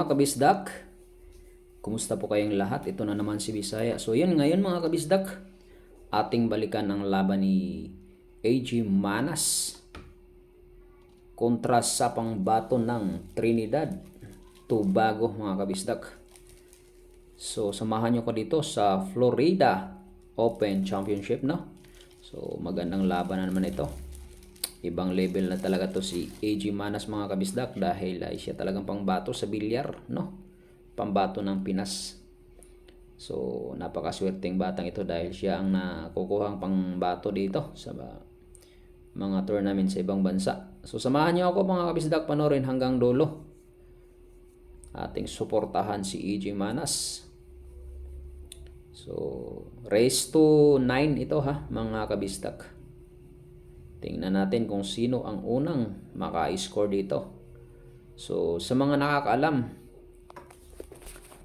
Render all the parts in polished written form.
mga kabisdak, kumusta po kayong lahat? Ito na naman si Bisaya. So yun ngayon mga kabisdak, ating balikan ang laban ni AG Manas kontra sa pangbato ng Trinidad Tobago mga kabisdak. So samahan nyo ko dito sa Florida Open Championship, no? So magandang laban na naman ito. Ibang level na talaga to si AG Manas mga kabisdak dahil ay siya talagang pangbato sa bilyar, no? Pambato ng Pinas. So napakaswerteng batang ito dahil siya ang nakukuhang pangbato dito sa mga tournament sa ibang bansa. So samahan niyo ako mga kabisdak, panorin hanggang dulo. Ating suportahan si AG Manas. So race to 9 ito ha mga kabisdak. Tingnan natin kung sino ang unang maka-score dito. So sa mga nakakaalam,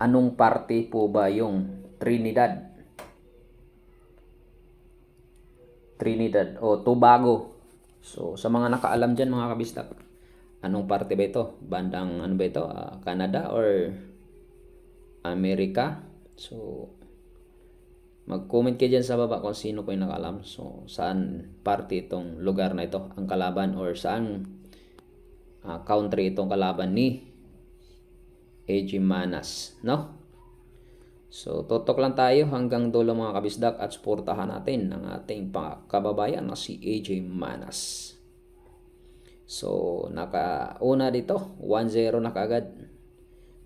anong parte po ba yung Trinidad? Trinidad o Tobago. So sa mga nakaalam dyan mga kabistak, anong parte ba ito? Bandang ano ba ito? Canada or Amerika? So mag-comment kayo dyan sa baba kung sino po yung nakaalam. So saan parte itong lugar na ito ang kalaban, or saan country itong kalaban ni AG Manas, no? So tutok lang tayo hanggang dulo mga kabisdak at suportahan natin ang ating kababayan na si AG Manas. So nakauna dito, 1-0 na kaagad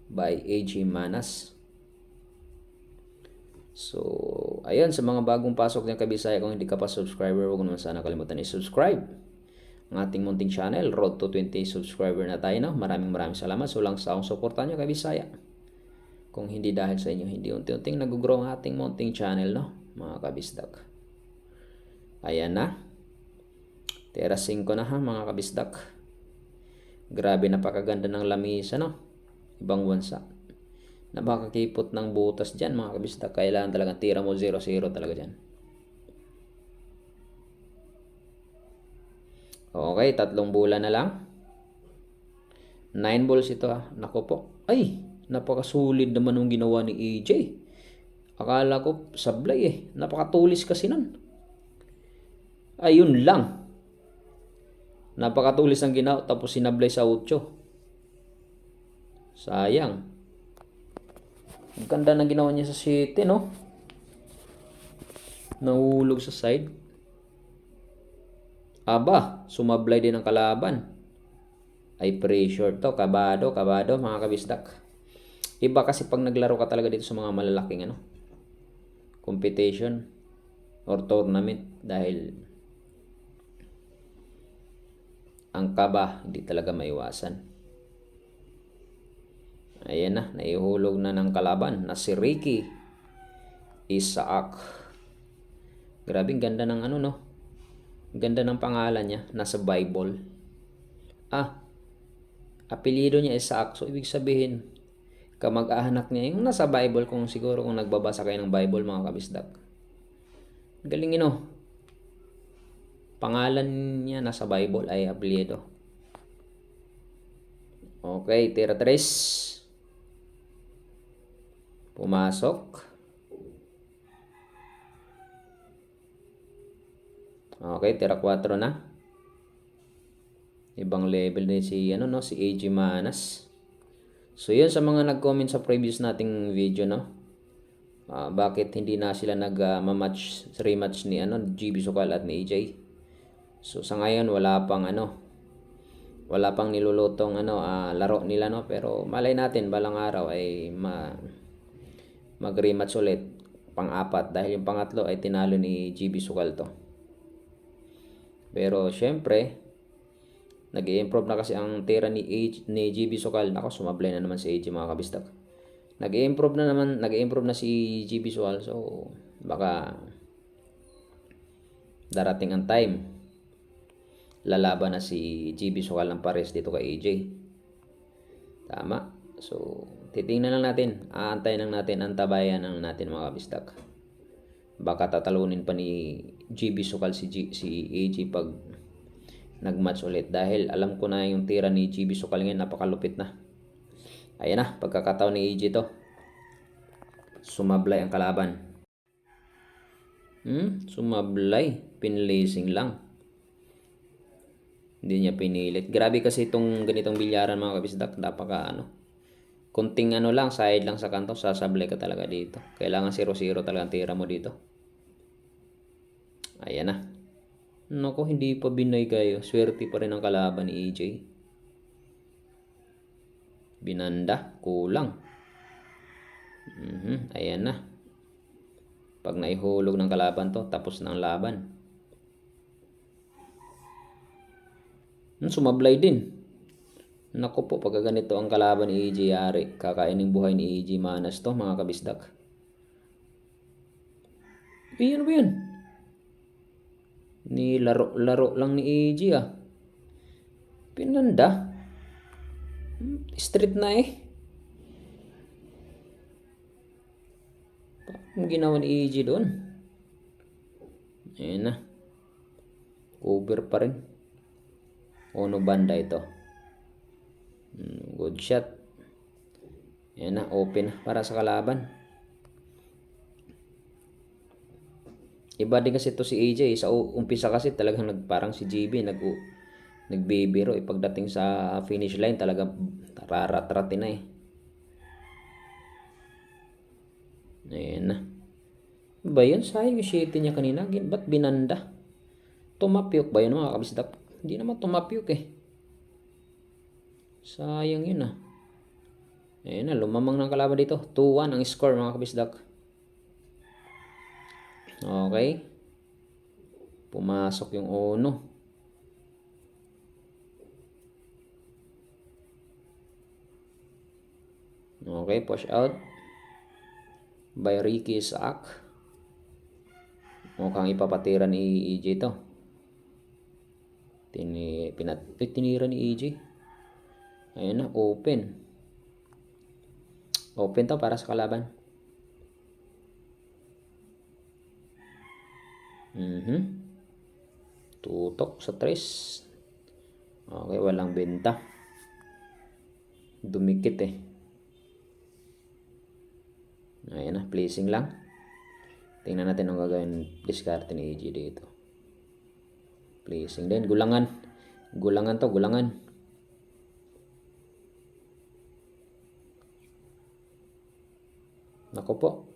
by AG Manas. So ayun, sa mga bagong pasok ng Kabisaya, kung hindi ka pa subscriber, huwag naman sana kalimutan i-subscribe ang ating munting channel. Road to 20 subscriber na tayo, no? Maraming salamat. So lang sa akong suportahan nyo Kabisaya. Kung hindi dahil sa inyo, hindi unti-unting nag-grow ang ating munting channel, no? Mga kabisdak. Ayan na. Tera 5 na ha mga kabisdak. Grabe, napakaganda ng lamisa, no? Ibang bansa. Napakakipot ng butas dyan mga kabisdak. Kailangan talagang tira mo 0-0 talaga dyan. Okay, 3 bola na lang. 9 balls ito ha. Naku po. Ay, napakasulit naman yung ginawa ni AJ. Akala ko sablay eh. Napakatulis kasi nun. Ayun lang. Napakatulis ang ginawa tapos sinablay sa 8. Sayang. Ang ganda na ginawa niya sa city, no? Nahulog sa side. Aba, sumablay din ang kalaban. Ay pressure to. Kabado mga kabisdak. Iba kasi pag naglaro ka talaga dito sa mga malalaking competition or tournament, dahil ang kaba hindi talaga maiwasan. Ayan na, naihulog na ng kalaban na si Ricky Isaac. Grabing ganda ng no? Ganda ng pangalan niya, nasa Bible. Apelyido niya Isaac. So ibig sabihin, kamag-anak niya yung nasa Bible, kung siguro kung nagbabasa kayo ng Bible mga kabisdak. Galing pangalan niya nasa Bible ay apelyido. Okay, tira 3. Pumasok. Okay, tira 4 na. Ibang level din si si AG Manas. So yun, sa mga nag-comment sa previous nating video, no? Bakit hindi na sila nag-match, rematch ni GB Sukal at ni AJ? So sa ngayon wala pang nilulutong laro nila, no? Pero malay natin balang araw ay mag-rematch ulit, pang-4, dahil yung pangatlo ay tinalo ni GB Sukal to. Pero syempre nag-i-improve na kasi ang tira ni GB Sukal. Nako, sumablay na naman si AJ mga kabistak. Nag-i-improve na si GB Sukal. So baka darating ang time lalaban na si GB Sukal ng pares dito kay AJ. Tama. So titingnan lang natin, aantayin lang natin, antabayan lang natin mga kabistak. Baka tatalunin pa ni GB Sukal si AJ pag nagmatch ulit, dahil alam ko na yung tira ni GB Sukal ngayon, napakalupit na. Ayan na, pagkakataon ni AJ to. Sumablay ang kalaban. Sumablay. Pinlasing lang. Hindi niya pinilit. Grabe kasi itong ganitong bilyaran mga kabisdak. Napaka kunting lang, side lang sa kanto, sasablay ka talaga dito. Kailangan 0-0 talaga ang tira mo dito. Ayan na. Naku, hindi pa binay kayo. Swerte pa rin ang kalaban ni AJ. Binanda, kulang. Ayan na. Pag naihulog ng kalaban to, tapos na ang laban. Sumablay din. Naku po, pagka ganito ang kalaban ni AJ Yari, kakainin buhay ni AJ Manas to mga kabisdak. Ano ba yun? Ni laro lang ni AJ Pinanda. Street na Ang ginawa ni AJ doon. Ayan na. Cover pa rin. Ono banda ito. Good shot. Ayan na, open para sa kalaban. Iba din kasi ito si AJ. Sa umpisa kasi talagang parang si GB nagbibiro. Pagdating sa finish line talaga rarat-ratin na Ayan na. Ba yun? Sayang yung shitty niya kanina. Ba't binanda? Tumapyok ba yun mga kabisdak? Hindi naman tumapyok Sayang yun Ayan na, lumamang ng kalaban dito. 2-1 ang score mga kabisdak. Okay. Pumasok yung Ono. Okay, push out by Ricky Isaac. Mukhang ipapatira ni EJ to. Tinira ni EJ. Ayan na, open. Open to para sa kalaban. Tutok sa 3. Okay, walang benta. Dumikit Ayan na, placing lang. Tingnan natin ang gagawin diskarte ni AJ dito. Placing din, gulangan. Gulangan to, gulangan. Naku po.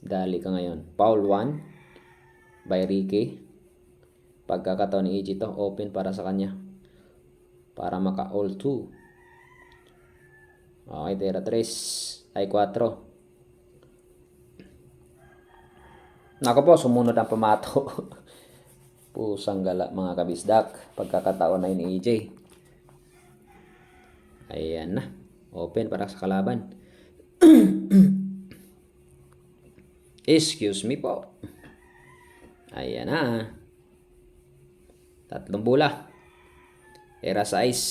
Dali ka ngayon. Foul 1 by Ricky. Pagkakataon ni AJ to, open para sa kanya. Para maka all 2. Okay, tira 3. Ay 4. Naku po, sumunod ang pamato. Pusang gala mga kabisdak. Pagkakataon na ni AJ. Ayan na. Open para sa kalaban. Excuse me po. Ayan na. 3 bola. Era size.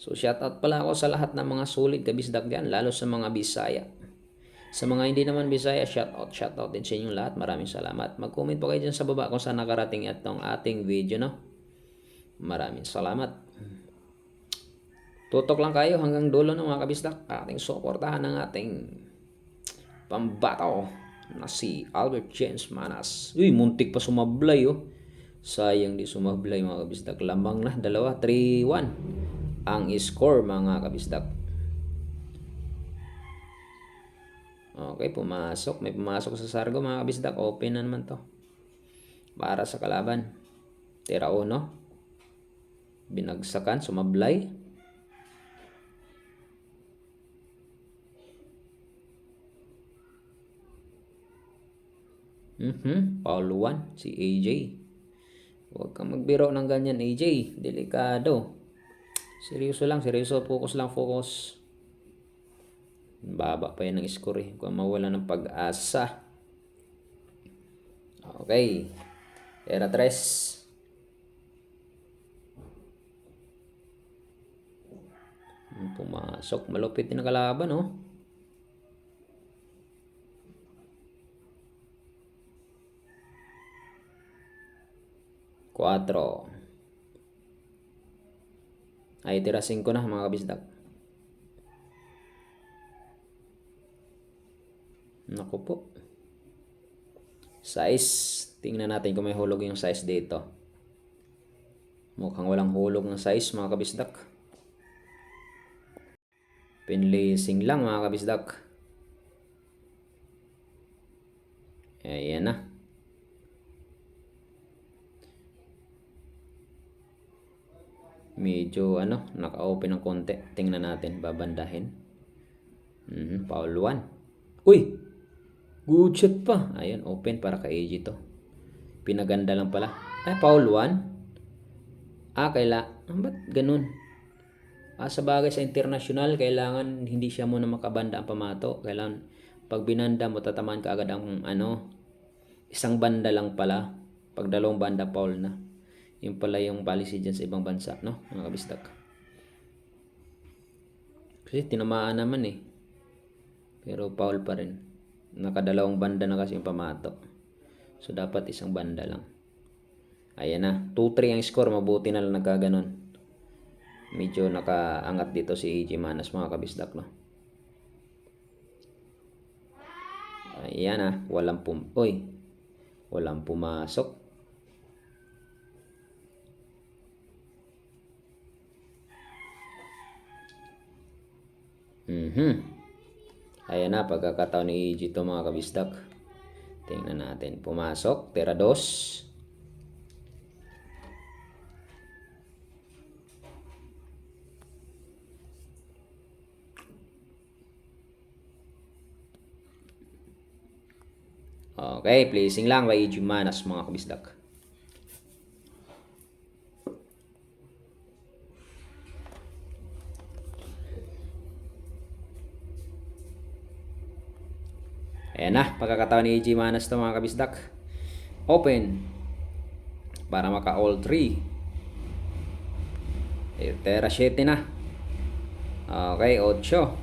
So shoutout pala ako sa lahat ng mga solid kabisdak dyan. Lalo sa mga Bisaya. Sa mga hindi naman Bisaya, shoutout din sa inyong lahat. Maraming salamat. Mag-comment po kayo dyan sa baba kung saan nakarating itong ating video, Maraming salamat. Tutok lang kayo hanggang dulo ng mga kabisdak. Ating suportahan ng ating pambato na si Albert James Manas. Uy, muntik pa sumablay Sayang di sumablay mga kabisdak. Lamang na, 3-1 ang score mga kabisdak. Okay, pumasok. May pumasok sa Sargo mga kabisdak. Open na naman to. Para sa kalaban. Tira 1. Binagsakan, sumablay. Foul 1 si AJ. Huwag kang magbiro ng ganyan AJ. Delikado. Seryoso lang, seryoso. Focus lang, focus. Baba pa yan ng score Kung mawala ng pag-asa. Okay. Era 3. Pumasok. Malupit din ang kalaban 4. Ay, tira 5 na mga kabisdak. Naku po. Size. Tingnan natin kung may hulog yung size dito. Mukhang walang hulog ng size mga kabisdak. Pinlacing lang mga kabisdak. Ayan na. Medyo naka-open ng konti. Tingnan natin, babandahin. Foul 1. Uy! Good shot pa. Ayun, open para kay AJ to. Pinaganda lang pala. Ay, foul 1. Ba't ganun? Sa bagay sa international, kailangan hindi siya muna makabanda ang pamato. Kailangan pag binanda mo, tatamaan ka agad ang isang banda lang pala. Pag dalawang banda, foul na. Yung pala yung policy dyan sa ibang bansa, no? Mga kabistak. Kasi tinamaan naman eh. Pero foul pa rin. Nakadalawang banda na kasi yung pamato. So, dapat isang banda lang. Ayan na. 2-3 ang score. Mabuti na lang nagkaganon. Medyo nakaangat dito si AJ Manas, mga kabisdak, no? Ayan na. Walang pumasok. Ayan na. Pagkakataon ni AJ to, mga kabisdak. Tingnan natin. Pumasok. Tira 2. Okay, placing lang by AJ Manas, mga kabisdak. Ayan na, pagkakataon ni AJ Manas to, mga kabisdak. Open. Para maka all 3. Tera 7 na. Okay, 8.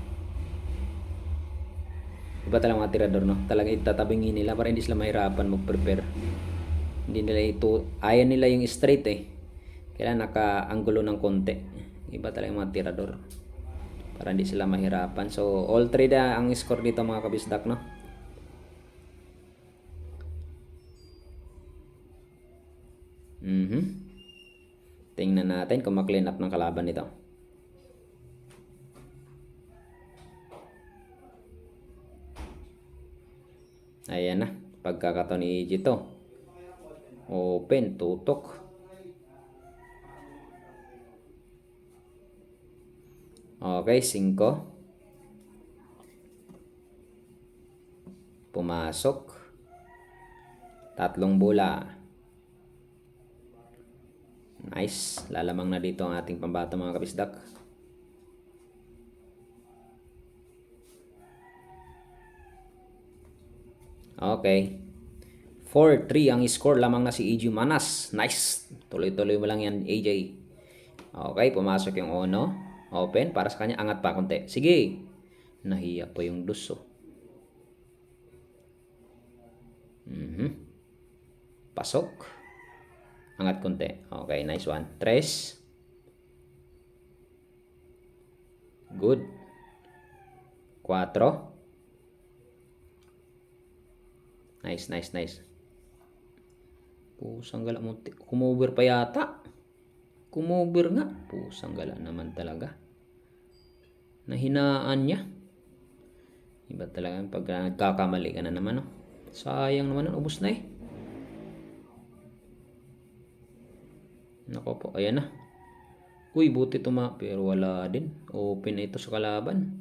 Iba talagang mga tirador, no? Talagang itatabingin nila para hindi sila mahirapan mag-prepare. Hindi nila ayaw nila yung straight eh. Kailangan naka-anggulo ng konti. Iba talagang mga tirador. Para hindi sila mahirapan. So, all 3 na ang score dito, mga kabisdak, no? Tingnan natin kung ma-clean up ng kalaban nito. Ayan na. Pagkakataon ni AJ to. Open. Tutok. Okay. 5. Pumasok. 3 bola. Nice. Lalamang na dito ang ating pambata, mga kabisdak. Okay. 4-3 ang score, lamang na si AJ Manas. Nice. Tuloy-tuloy mo lang yan, AJ. Okay, pumasok yung Ono. Open, para sa kanya. Angat pa konti. Sige. Nahiya po yung duso. Pasok. Angat konti. Okay, nice one. 3. Good. 4. Nice. Pusang gala mo. Kumover pa yata. Kumover nga. Pusang gala naman talaga. Nahinaan niya. Iba talaga pag nagkakamali ka na naman, no? Sayang naman, ubos na eh. Nako po, ayan na. Uy, buti pero wala din. Open na ito sa kalaban.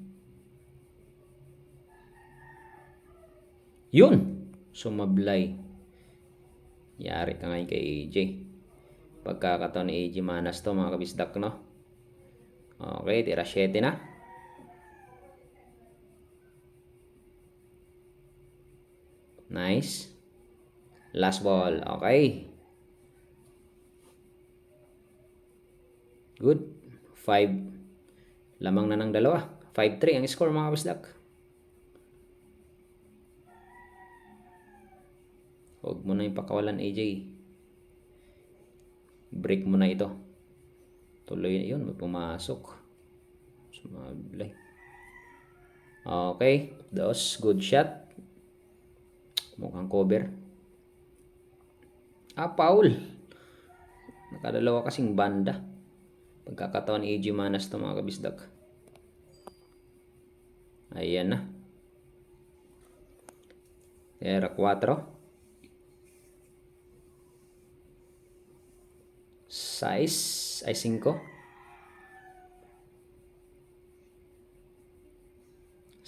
Yun! Sumablay. Yari ka ngayon kay AJ. Pagkakataon ni AJ Manas to, mga kabisdak, no? Okay, tira 7 na. Nice. Last ball. Okay. Good. 5. Lamang na ng 2. 5-3 ang score, mga kabisdak. Huwag mo na yung pakawalan, AJ. Break mo na ito. Tuloy na yun. May pumasok. Sumablay. Okay. Dos. Good shot. Mukhang cover. Foul. Nakadalawa kasing banda. Pagkakataon ni AG Manas to mga kabisdak. Ayan na. Era 4. 6 ay 5.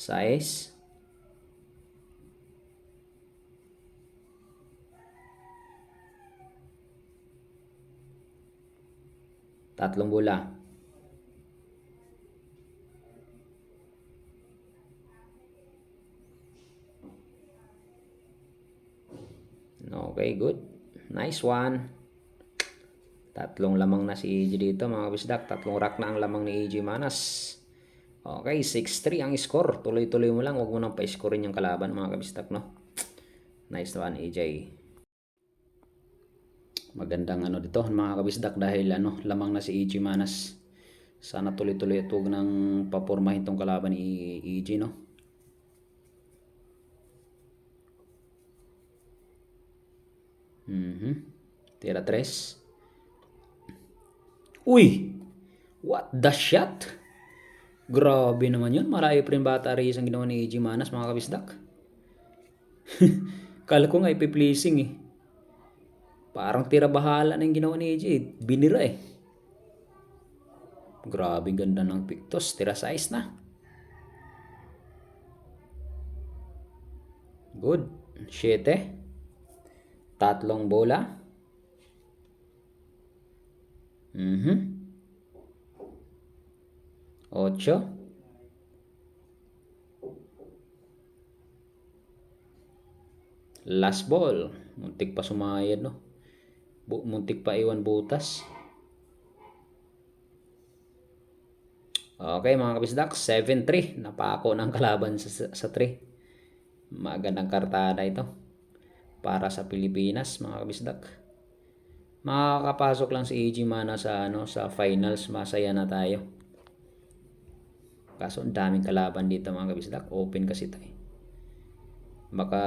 6. Tatlong bola. Okay, good. Nice one. Tatlong lamang na si AG dito mga kabisdak. Tatlong rack na ang lamang ni AG Manas. Okay, 6-3 ang score. Tuloy-tuloy mo lang. Huwag mo nang pa-scorein yung kalaban mga kabisdak, no? Nice one, AJ. Magandang ano dito mga kabisdak dahil lamang na si AG Manas. Sana tuloy-tuloy at huwag nang papormahin tong kalaban ni AG, no? Tira 3. Uy! What the shot? Grabe naman yun. Malayo pa rin bata race ang ginawa ni AG Manas mga kabisdak. Kala ko nga ipi-pleasing eh. Parang tira bahala na yung ginawa ni AG. Binira eh. Grabe ganda ng pictos. Tira size na. Good. 7. Tatlong bola. 8. Last ball. Muntik pa sumayad, no? Muntik pa iwan butas. Okay mga kabisdak, 7-3. Napako ng kalaban sa 3. Magandang kartada ito para sa Pilipinas mga kabisdak. Makakapasok lang si AG Mana sa finals, masaya na tayo. Kaso ang daming kalaban dito mga kabisdak. Open kasi tayo. Baka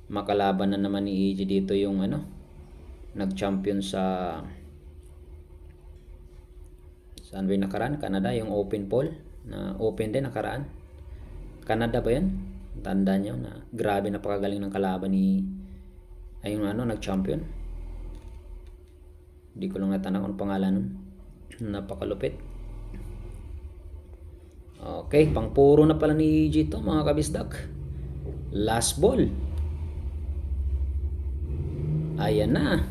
makalaban na naman ni AG dito yung nag-champion sa saan ba yung nakaraan? Canada, yung open poll na open din nakaraan. Canada ba yun? Tanda nyo na grabe napakagaling ng kalaban ni yung nag-champion. Hindi ko lang natanda kung pangalan nun. Napakalupit. Okay, pang puro na pala ni AG to mga kabisdak. Last ball. Ayan na.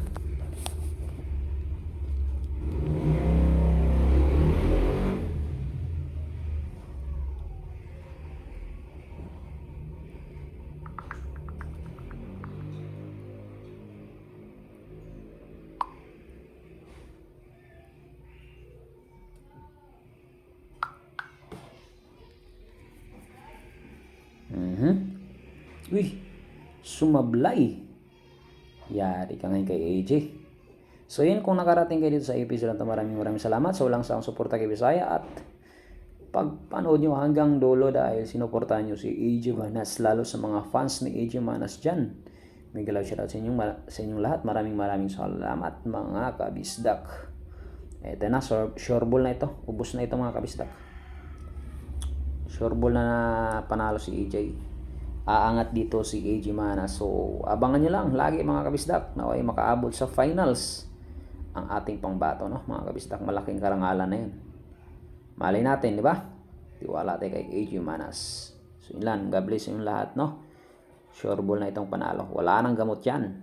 Uy, sumablay. Yari ka ngayon kay AJ. So yun, kung nakarating kayo dito sa episode na ito, maraming salamat sa walang saang suporta kay Bisaya at pagpanood nyo hanggang dulo dahil sinuportahan nyo si AG Manas, lalo sa mga fans ni AG Manas dyan. May galaw shoutout sa inyong lahat. Maraming salamat mga kabisdak. Ito na, sure ball na ito. Ubus na ito mga kabisdak. Sure ball na panalo si AJ. Aangat dito si AG Manas. So abangan nyo lang lagi mga kabisdak na ay makaabot sa finals ang ating pangbato, no? Mga kabisdak, malaking karangalan na yun. Malay natin, di ba? Tiwala tayo kay AG Manas. So yun lang, God bless yung lahat, no? Sure ball na itong panalo. Wala nang gamot yan.